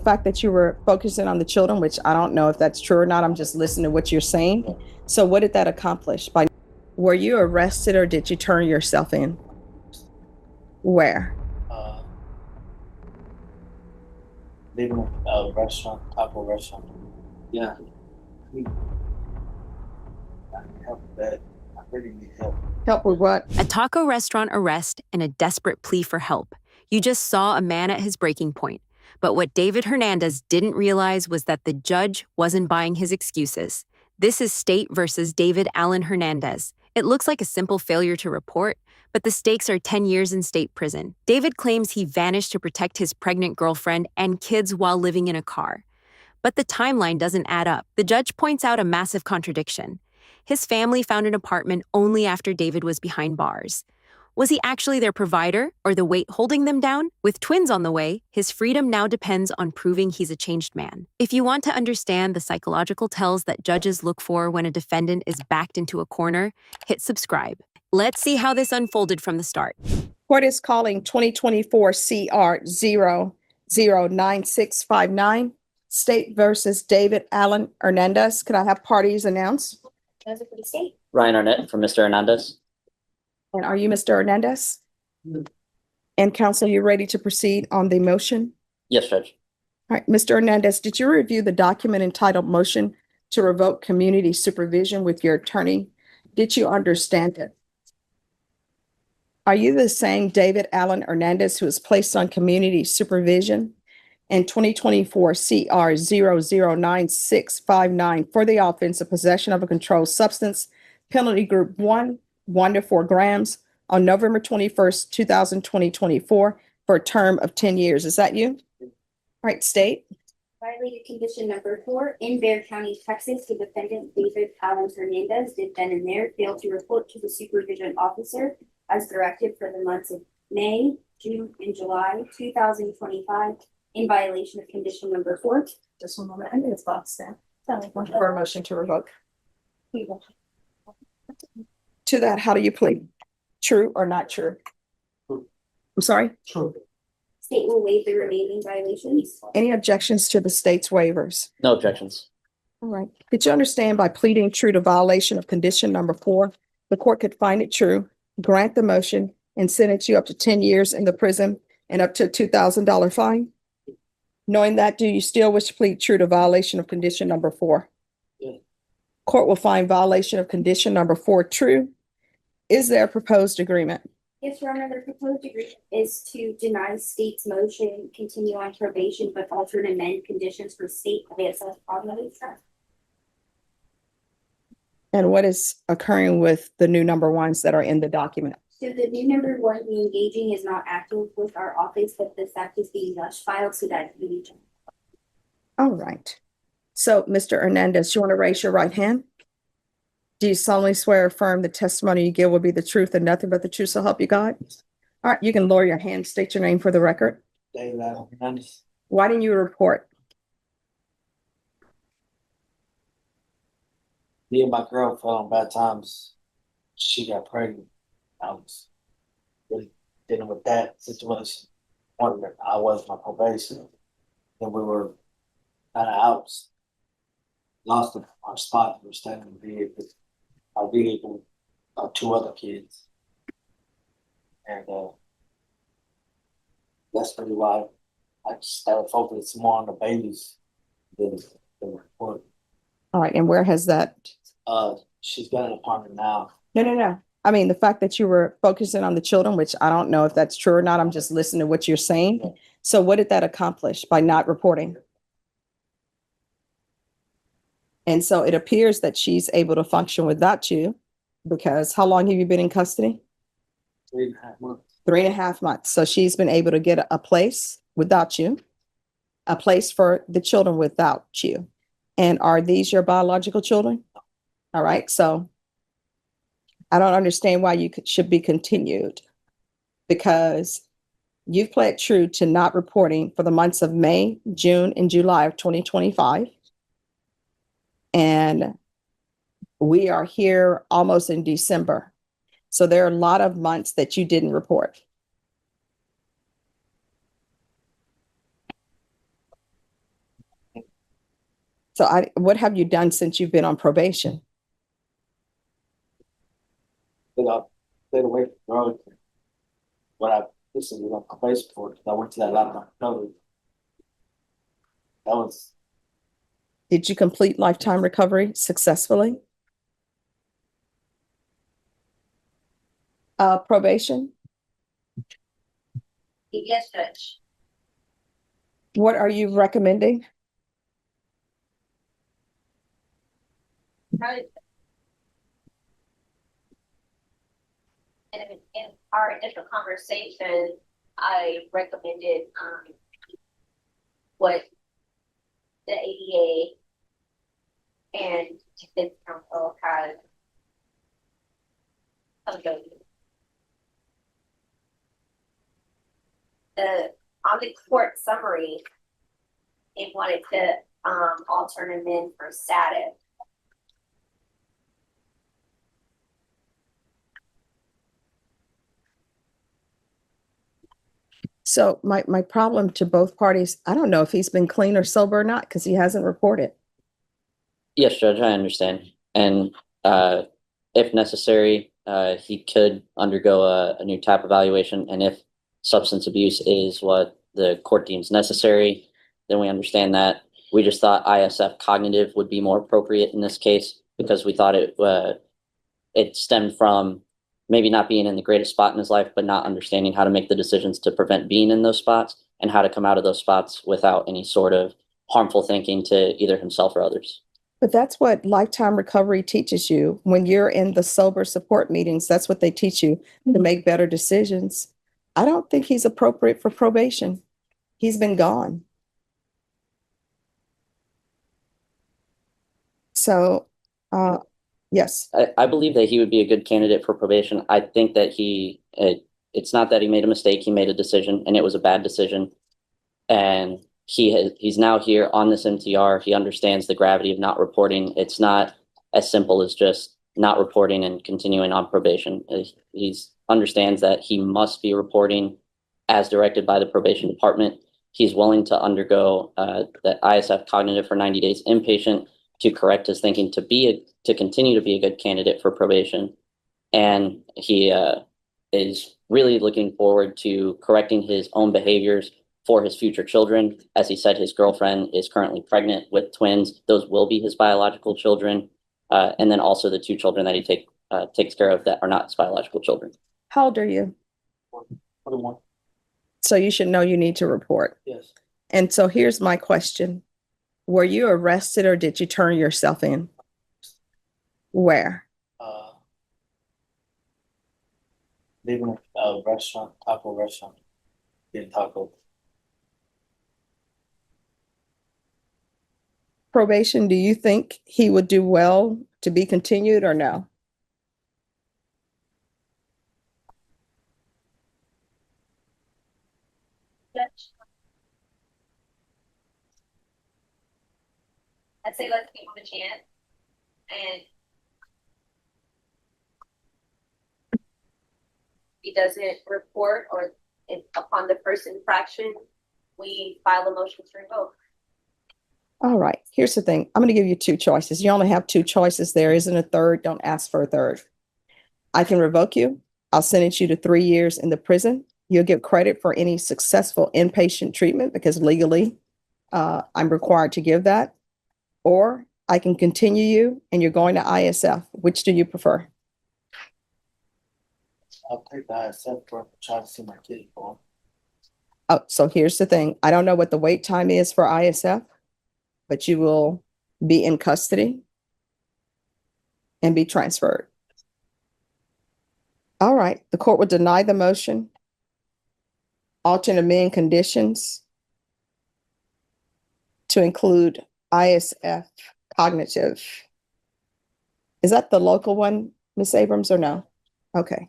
fact that you were focusing on the children, which I don't know if that's true or not. I'm just listening to what you're saying. So what did that accomplish? Were you arrested or did you turn yourself in? Where? Leaving a restaurant, taco restaurant. Yeah. I need help with that. I really need help. Help with what? A taco restaurant arrest and a desperate plea for help. You just saw a man at his breaking point. But what David Hernandez didn't realize was that the judge wasn't buying his excuses. This is State versus David Allen Hernandez. It looks like a simple failure to report, but the stakes are 10 years in state prison. David claims he vanished to protect his pregnant girlfriend and kids while living in a car. But the timeline doesn't add up. The judge points out a massive contradiction. His family found an apartment only after David was behind bars. Was he actually their provider, or the weight holding them down? With twins on the way, his freedom now depends on proving he's a changed man. If you want to understand the psychological tells that judges look for when a defendant is backed into a corner, hit subscribe. Let's see how this unfolded from the start. Court is calling 2024 CR 009659, State versus David Allen Hernandez. Could I have parties announced? Those are for the state. Ryan Arnett for Mr. Hernandez. And are you Mr. Hernandez? And counsel, you ready to proceed on the motion? Yes, Judge. All right, Mr. Hernandez, did you review the document entitled Motion to Revoke Community Supervision with your attorney? Did you understand it? Are you the same David Allen Hernandez who was placed on community supervision in 2024 CR 009659 for the offense of possession of a controlled substance, penalty group 1 to 4 grams on November 21st, 2024 for a term of 10 years? Is that you? All right, state. Violated condition number 4 in Bexar County, Texas. The defendant, David Allen Hernandez, did then and there fail to report to the supervision officer as directed for the months of May, June, and July 2025 in violation of condition number 4. Just one moment. I think it's boxed down. For a motion to revoke. To that, how do you plead? True or not true? True. I'm sorry? True. State will waive the remaining violations. Any objections to the state's waivers? No objections. All right. Did you understand by pleading true to violation of condition number 4, the court could find it true, grant the motion, and sentence you up to 10 years in the prison and up to a $2,000 fine? Knowing that, do you still wish to plead true to violation of condition number 4? Yeah. Court will find violation of condition number 4 true. Is there a proposed agreement? Yes, Your Honor, the proposed agreement is to deny state's motion, continue on probation, but alter and amend conditions for state ASF automated trust. And what is occurring with the new number 1s that are in the document? So the new number 1, the engaging is not active with our office, but this act is being rush filed so that we need to. All right. So, Mr. Hernandez, you want to raise your right hand? Do you solemnly swear or affirm the testimony you give will be the truth and nothing but the truth, so help you God? All right, you can lower your hand, state your name for the record. David Allen Hernandez. Why didn't you report? Me and my girl fell on bad times. She got pregnant. I was really dealing with that situation. I was my probation. Then we were kind of out. Lost our spot. We were standing in the vehicle. Our vehicle, 2 other kids. And that's really why I started focusing more on the babies than the report. All right, and where has that? She's got an apartment now. No. I mean, the fact that you were focusing on the children, which I don't know if that's true or not. I'm just listening to what you're saying. So what did that accomplish by not reporting? And so it appears that she's able to function without you, because how long have you been in custody? 3.5 months. 3.5 months. So she's been able to get a place without you, a place for the children without you. And are these your biological children? All right. So I don't understand why you should be continued, because you've pled true to not reporting for the months of May, June, and July of 2025. And we are here almost in December. So there are a lot of months that you didn't report. So what have you done since you've been on probation? But I stayed away from drugs. But this is what I'm probation for, because I went to that lifetime recovery. That was, Did you complete lifetime recovery successfully? Probation, Yes, Judge. what are you recommending? In our initial conversation, I recommended, what the ADA and defense counsel has done. On the court summary, they wanted to, alter him in for status. So my problem to both parties, I don't know if he's been clean or sober or not, because he hasn't reported. Yes, Judge, I understand. And if necessary, he could undergo a new type evaluation. And if substance abuse is what the court deems necessary, then we understand that. We just thought ISF cognitive would be more appropriate in this case because we thought it stemmed from maybe not being in the greatest spot in his life, but not understanding how to make the decisions to prevent being in those spots and how to come out of those spots without any sort of harmful thinking to either himself or others. But that's what lifetime recovery teaches you. When you're in the sober support meetings, that's what they teach you to make better decisions. I don't think he's appropriate for probation. He's been gone. So, yes, I believe that he would be a good candidate for probation. I think that it's not that he made a mistake, he made a decision and it was a bad decision. And he's now here on this MTR. He understands the gravity of not reporting. It's not as simple as just not reporting and continuing on probation. He understands that he must be reporting as directed by the probation department. He's willing to undergo the ISF cognitive for 90 days inpatient to correct his thinking to continue to be a good candidate for probation. And he is really looking forward to correcting his own behaviors for his future children. As he said, his girlfriend is currently pregnant with twins. Those will be his biological children. And then also the two children that he takes care of that are not his biological children. how old are you? 21, So you should know you need to report. yes. And so here's my question. Were you arrested or did you turn yourself in? Where? Leaving a restaurant, taco restaurant, getting taco. Probation, do you think he would do well to be continued or no? Judge. I'd say let's give him a chance. And he doesn't report or if upon the first infraction, we file a motion to revoke. All right, here's the thing. I'm going to give you two choices. You only have two choices. There isn't a third. Don't ask for a third. I can revoke you. I'll sentence you to 3 years in the prison. You'll get credit for any successful inpatient treatment because legally I'm required to give that. Or I can continue you and you're going to ISF. Which do you prefer? I'll take the ISF for trying to see my kid for. Oh, so here's the thing. I don't know what the wait time is for ISF, but you will be in custody and be transferred. All right, the court will deny the motion. Alter and amend conditions to include ISF cognitive. Is that the local one, Ms. Abrams, or no? Okay.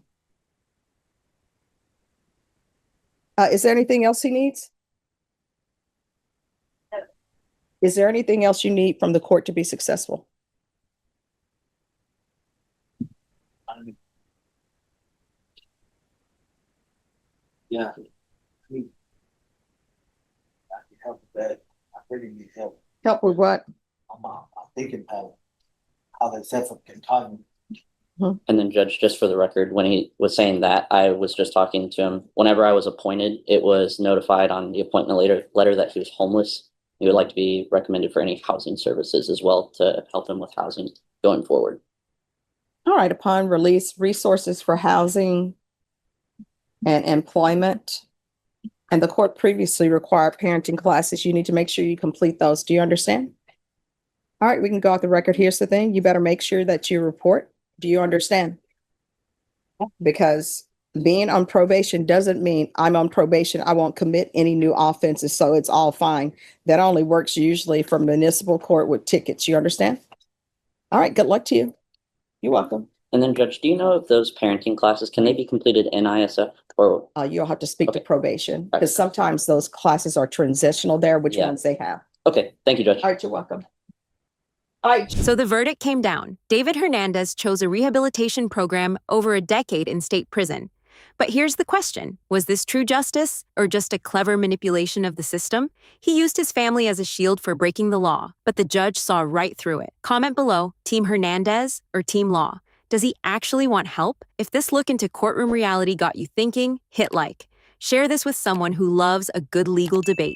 Is there anything else he needs? No. Is there anything else you need from the court to be successful? Yeah. I need help with that. I really need help Help with what? on thinking pattern. How they said from Kentucky. And then Judge, just for the record, when he was saying that, I was just talking to him. Whenever I was appointed, it was notified on the appointment letter that he was homeless. He would like to be recommended for any housing services as well to help him with housing going forward. All right, upon release, resources for housing and employment. And the court previously required parenting classes. You need to make sure you complete those. Do you understand? All right, we can go off the record. Here's the thing. You better make sure that you report. Do you understand? Because being on probation doesn't mean I'm on probation. I won't commit any new offenses, so it's all fine. That only works usually for municipal court with tickets. You understand? All right, good luck to you. You're welcome. And then Judge, do you know if those parenting classes, can they be completed in ISF or? You'll have to speak to Okay. probation Right. because sometimes those classes are transitional there, which Yeah. ones they have. Okay, thank you, Judge. All right, you're welcome. All right. So the verdict came down. David Hernandez chose a rehabilitation program over a decade in state prison. But here's the question. Was this true justice or just a clever manipulation of the system? He used his family as a shield for breaking the law, but the judge saw right through it. Comment below, Team Hernandez or Team Law? Does he actually want help? If this look into courtroom reality got you thinking, hit like. Share this with someone who loves a good legal debate.